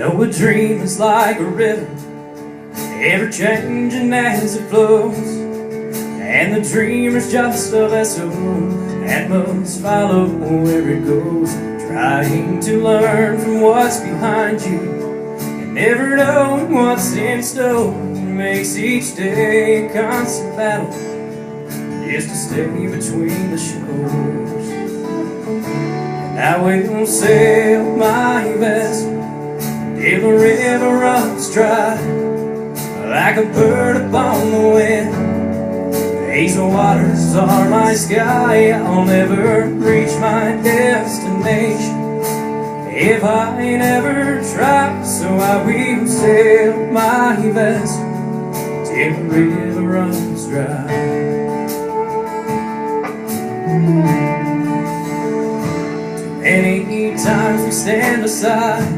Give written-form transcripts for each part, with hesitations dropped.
know a dream is like a river, ever changing as it flows, and the dreamer's just a vessel that must follow where it goes, trying to learn from what's behind you and never knowing what's in store. Makes each day a constant battle just to stay between the shores. And I will sail my vessel till the river runs dry, like a bird upon the wind. These waters are my sky. I'll never reach my destination if I never try. So I will sail my vessel till the river runs dry. Too many times we stand aside,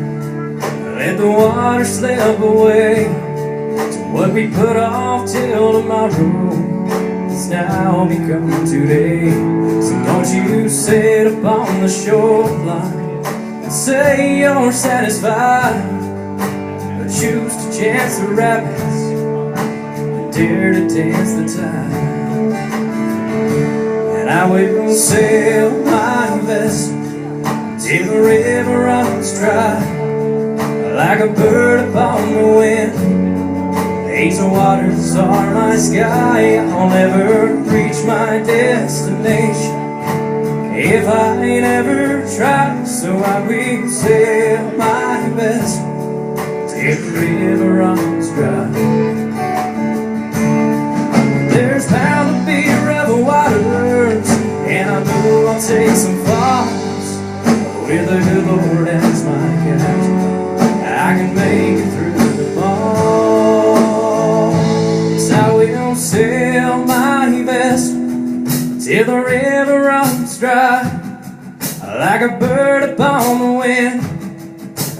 let the water slip away. To what we put off till tomorrow has now become today. So don't you sit upon the shoreline and say you're satisfied, but choose to chance the rapids and dare to dance the tide. And I will sail my vessel till the river runs dry, like a bird upon the wind. These waters are my sky. I'll never reach my destination if I never try. So I will sail my vessel till the river runs dry. There's bound to be rough waters, and I know I'll take some falls. With the good Lord as my guide, I can make it through them all. Yes, I will sail my vessel till the river runs dry, like a bird upon the wind.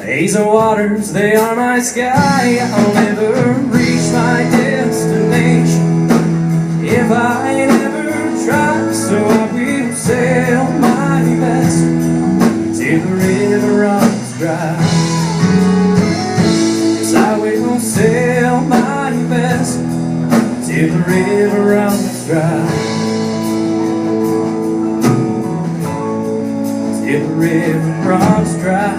These waters, they are my sky. I'll never reach my destination if I never try. So I will sail my vessel till the river runs dry. Yes, I will sail my vessel till the river runs dry. Till the river runs dry.